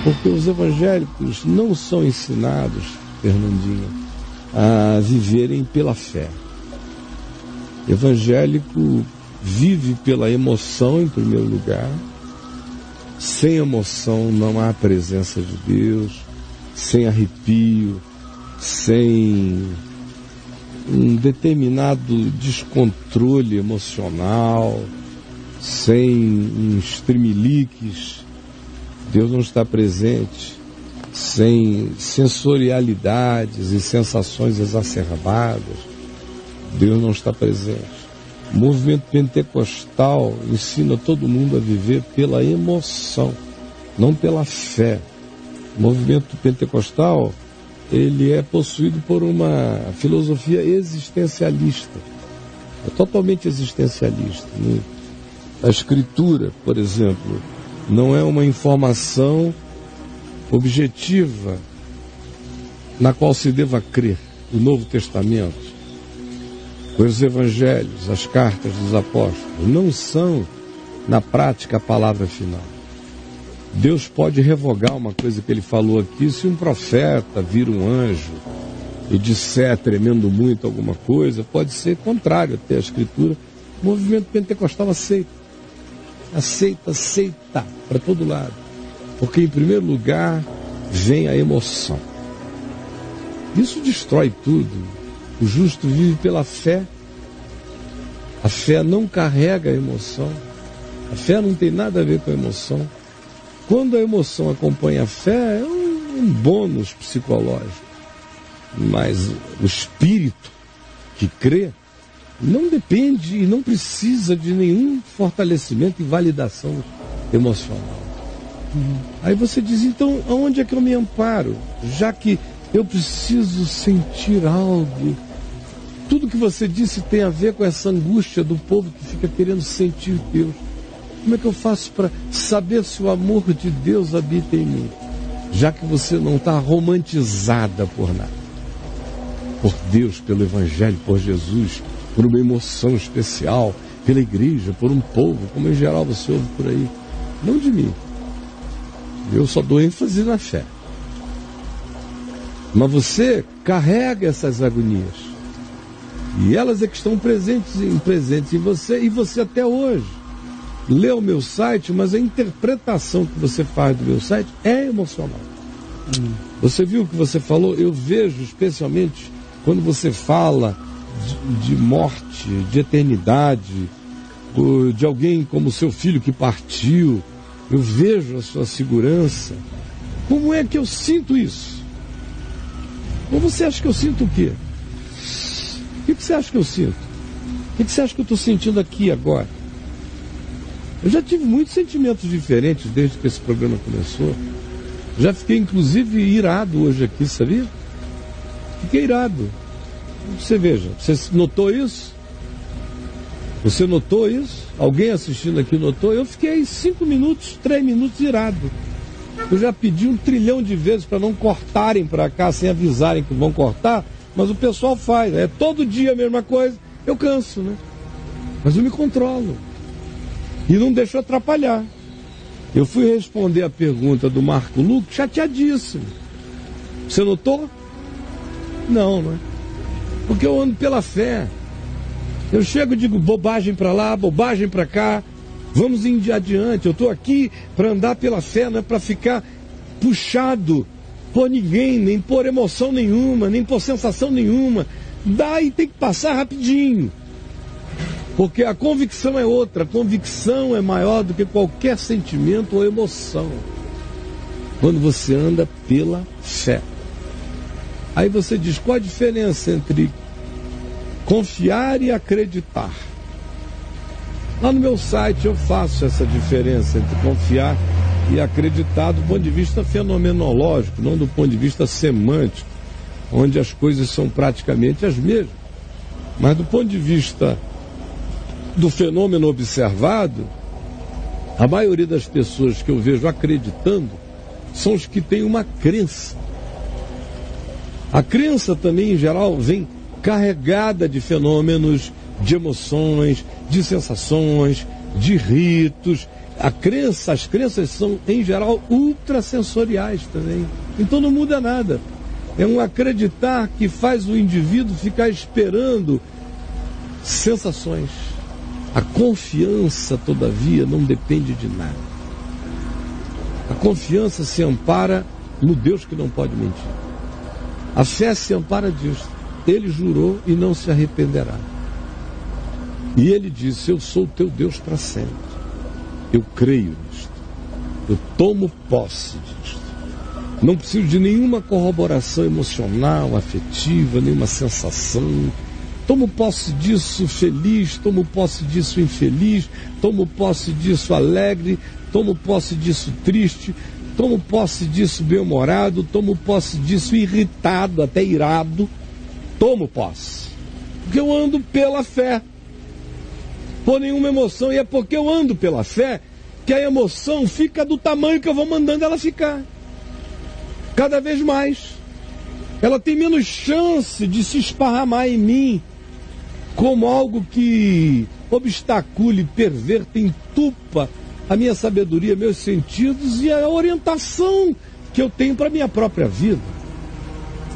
Porque os evangélicos não são ensinados, Fernandinho, a viverem pela fé. Evangélico vive pela emoção em primeiro lugar. Sem emoção não há presença de Deus, sem arrepio, sem um determinado descontrole emocional, sem uns tremeliques, Deus não está presente, sem sensorialidades e sensações exacerbadas, Deus não está presente. O movimento pentecostal ensina todo mundo a viver pela emoção, não pela fé. O movimento pentecostal, ele é possuído por uma filosofia existencialista. É totalmente existencialista. A Escritura, por exemplo, não é uma informação objetiva na qual se deva crer. O Novo Testamento, os Evangelhos, as cartas dos apóstolos, não são, na prática, a palavra final. Deus pode revogar uma coisa que ele falou aqui se um profeta vir um anjo e disser, tremendo muito alguma coisa, pode ser contrário até a Escritura. O movimento pentecostal aceita para todo lado. Porque, em primeiro lugar, vem a emoção. Isso destrói tudo. O justo vive pela fé. A fé não carrega a emoção. A fé não tem nada a ver com a emoção. Quando a emoção acompanha a fé, é um bônus psicológico. Mas o espírito que crê não depende e não precisa de nenhum fortalecimento e validação emocional. Aí você diz, então, aonde é que eu me amparo? Já que eu preciso sentir algo. Tudo que você disse tem a ver com essa angústia do povo que fica querendo sentir Deus. Como é que eu faço para saber se o amor de Deus habita em mim? Já que você não está romantizada por nada. Por Deus, pelo Evangelho, por Jesus, por uma emoção especial, pela igreja, por um povo, como em geral você ouve por aí. Não de mim. Eu só dou ênfase na fé. Mas você carrega essas agonias. E elas é que estão presentes em você, e você até hoje. Lê o meu site, mas a interpretação que você faz do meu site é emocional. Você viu o que você falou? Eu vejo, especialmente, quando você fala de morte, de eternidade, de alguém como seu filho que partiu, eu vejo a sua segurança. Como é que eu sinto isso? Ou você acha que eu sinto o quê? O que você acha que eu sinto? O que você acha que eu estou sentindo aqui agora? Eu já tive muitos sentimentos diferentes desde que esse programa começou. Já fiquei, inclusive, irado hoje aqui, sabia? Fiquei irado. Você veja, você notou isso? Você notou isso? Alguém assistindo aqui notou? Eu fiquei 5 minutos, 3 minutos irado. Eu já pedi 1 trilhão de vezes para não cortarem para cá sem avisarem que vão cortar, mas o pessoal faz. É todo dia a mesma coisa. Eu canso, né? Mas eu me controlo. E não deixo atrapalhar. Eu fui responder a pergunta do Marco Lucas chateadíssimo. Você notou? Não, não é? Porque eu ando pela fé. Eu chego e digo bobagem para lá, bobagem para cá. Vamos em adiante. Eu estou aqui para andar pela fé, não é para ficar puxado por ninguém, nem por emoção nenhuma, nem por sensação nenhuma. Daí tem que passar rapidinho. Porque a convicção é outra. A convicção é maior do que qualquer sentimento ou emoção. Quando você anda pela fé. Aí você diz, qual a diferença entre confiar e acreditar? Lá no meu site eu faço essa diferença entre confiar e acreditar do ponto de vista fenomenológico, não do ponto de vista semântico, onde as coisas são praticamente as mesmas. Mas do ponto de vista do fenômeno observado, a maioria das pessoas que eu vejo acreditando são os que têm uma crença. A crença também, em geral, vem carregada de fenômenos, de emoções, de sensações, de ritos, As crenças são, em geral, ultrasensoriais também. Então não muda nada. É um acreditar que faz o indivíduo ficar esperando sensações. A confiança, todavia, não depende de nada. A confiança se ampara no Deus que não pode mentir. A fé se ampara disso. Ele jurou e não se arrependerá. E ele disse: eu sou o teu Deus para sempre. Eu creio nisto. Eu tomo posse disto. Não preciso de nenhuma corroboração emocional, afetiva, nenhuma sensação. Tomo posse disso feliz, tomo posse disso infeliz, tomo posse disso alegre, tomo posse disso triste, tomo posse disso bem-humorado, tomo posse disso irritado, até irado. Tomo posse. Porque eu ando pela fé. Por nenhuma emoção. E é porque eu ando pela fé que a emoção fica do tamanho que eu vou mandando ela ficar. Cada vez mais. Ela tem menos chance de se esparramar em mim como algo que obstacule, perverta, entupa a minha sabedoria, meus sentidos e a orientação que eu tenho para a minha própria vida.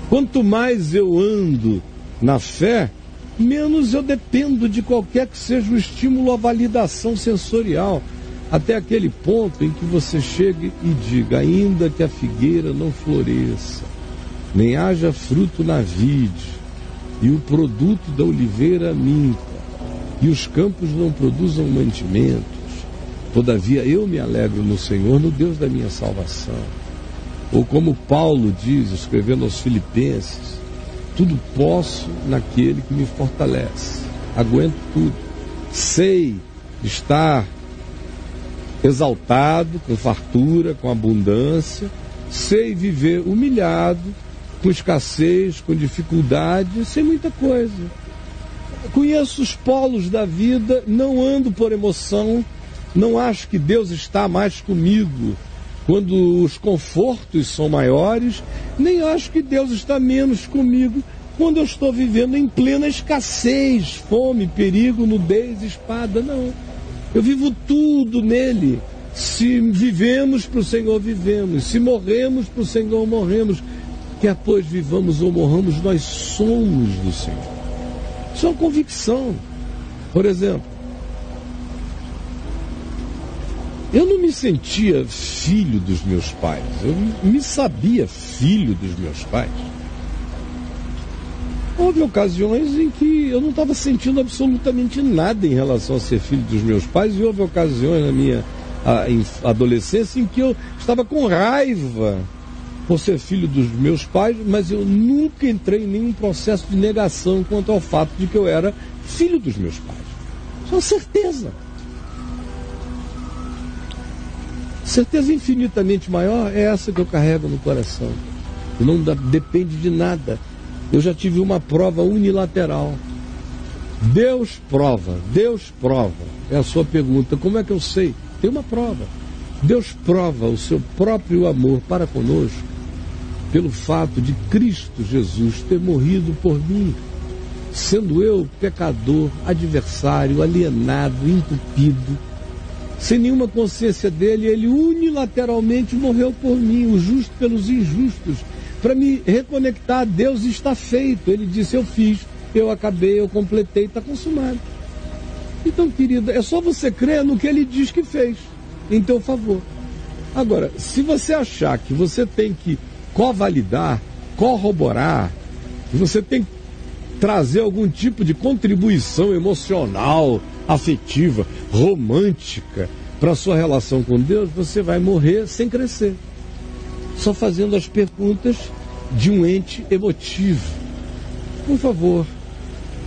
Quanto mais eu ando na fé, menos eu dependo de qualquer que seja o estímulo à validação sensorial, até aquele ponto em que você chegue e diga: ainda que a figueira não floresça, nem haja fruto na vide, e o produto da oliveira minta, e os campos não produzam mantimentos, todavia eu me alegro no Senhor, no Deus da minha salvação. Ou como Paulo diz, escrevendo aos Filipenses: tudo posso naquele que me fortalece. Aguento tudo. Sei estar exaltado, com fartura, com abundância. Sei viver humilhado, com escassez, com dificuldade, sem muita coisa. Conheço os polos da vida, não ando por emoção, não acho que Deus está mais comigo quando os confortos são maiores, nem acho que Deus está menos comigo quando eu estou vivendo em plena escassez, fome, perigo, nudez, espada. Não, eu vivo tudo nele. Se vivemos para o Senhor, vivemos. Se morremos para o Senhor, morremos. Quer pois vivamos ou morramos, nós somos do Senhor. Isso é uma convicção. Por exemplo, eu não me sentia filho dos meus pais. Eu me sabia filho dos meus pais. Houve ocasiões em que eu não estava sentindo absolutamente nada em relação a ser filho dos meus pais, e houve ocasiões na minha adolescência em que eu estava com raiva por ser filho dos meus pais, mas eu nunca entrei em nenhum processo de negação quanto ao fato de que eu era filho dos meus pais. Isso é uma certeza. Certeza infinitamente maior é essa que eu carrego no coração. E não depende de nada. Eu já tive uma prova unilateral. Deus prova. É a sua pergunta. Como é que eu sei? Tem uma prova. Deus prova o seu próprio amor para conosco pelo fato de Cristo Jesus ter morrido por mim, sendo eu pecador, adversário, alienado, entupido, sem nenhuma consciência dele. Ele unilateralmente morreu por mim, o justo pelos injustos, para me reconectar a Deus. Está feito. Ele disse: eu fiz, eu acabei, eu completei, está consumado. Então, querida, é só você crer no que ele diz que fez em teu favor. Agora, se você achar que você tem que covalidar, corroborar, que você tem que trazer algum tipo de contribuição emocional, afetiva, romântica para a sua relação com Deus, você vai morrer sem crescer, só fazendo as perguntas de um ente emotivo. Por favor,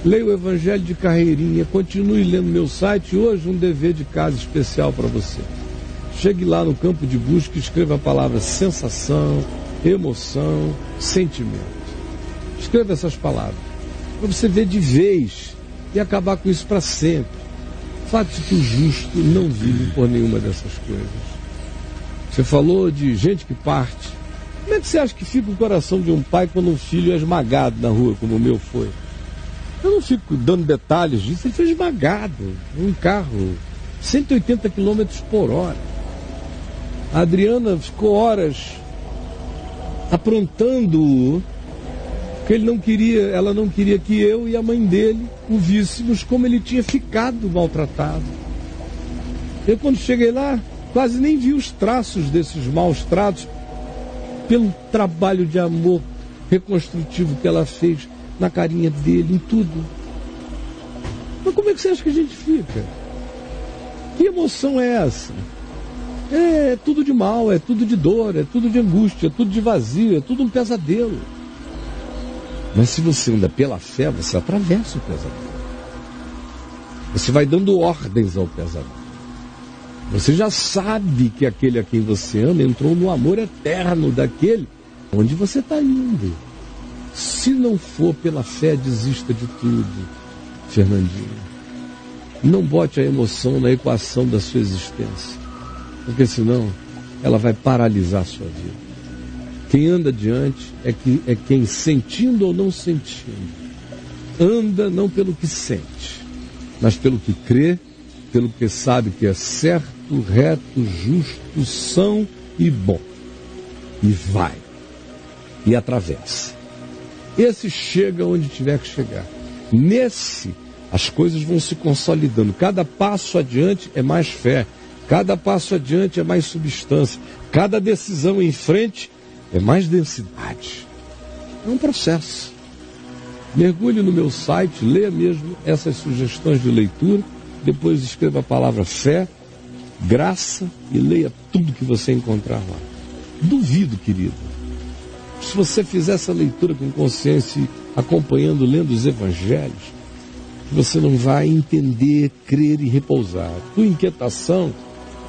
leia o Evangelho de carreirinha, continue lendo meu site. Hoje um dever de casa especial para você. Chegue lá no campo de busca e escreva a palavra sensação, emoção, sentimento. Escreva essas palavras para você ver de vez e acabar com isso para sempre. O fato de que o justo não vive por nenhuma dessas coisas. Você falou de gente que parte. Como é que você acha que fica o coração de um pai quando um filho é esmagado na rua, como o meu foi? Eu não fico dando detalhes disso. Ele foi esmagado. Um carro 180 km por hora. A Adriana ficou horas aprontando, porque ela não queria que eu e a mãe dele o víssemos como ele tinha ficado maltratado. Eu, quando cheguei lá, quase nem vi os traços desses maus tratos, pelo trabalho de amor reconstrutivo que ela fez na carinha dele, em tudo. Mas como é que você acha que a gente fica? Que emoção é essa? É tudo de mal, é tudo de dor, é tudo de angústia, é tudo de vazio, é tudo um pesadelo. Mas se você anda pela fé, você atravessa o pesadelo. Você vai dando ordens ao pesadelo. Você já sabe que aquele a quem você ama entrou no amor eterno daquele onde você está indo. Se não for pela fé, desista de tudo, Fernandinho. Não bote a emoção na equação da sua existência, porque senão ela vai paralisar a sua vida. Quem anda adiante é quem, sentindo ou não sentindo, anda não pelo que sente, mas pelo que crê, pelo que sabe que é certo, reto, justo, são e bom. E vai. E atravessa. Esse chega onde tiver que chegar. Nesse, as coisas vão se consolidando. Cada passo adiante é mais fé. Cada passo adiante é mais substância. Cada decisão em frente é mais densidade. É um processo. Mergulhe no meu site, leia mesmo essas sugestões de leitura, depois escreva a palavra fé, graça e leia tudo que você encontrar lá. Duvido, querido, se você fizer essa leitura com consciência, acompanhando, lendo os evangelhos, que você não vai entender, crer e repousar. Tua inquietação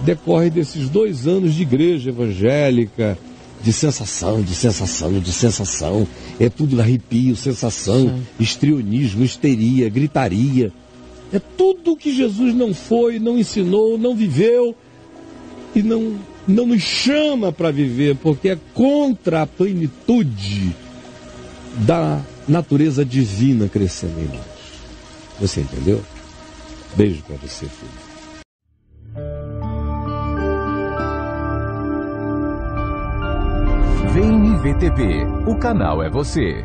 decorre desses 2 anos de igreja evangélica, de sensação, de sensação, de sensação. É tudo arrepio, sensação, histrionismo, histeria, gritaria. É tudo que Jesus não foi, não ensinou, não viveu e não nos chama para viver, porque é contra a plenitude da natureza divina crescendo em nós. Você entendeu? Beijo para você, filho. Vem me ver TV. O canal é você.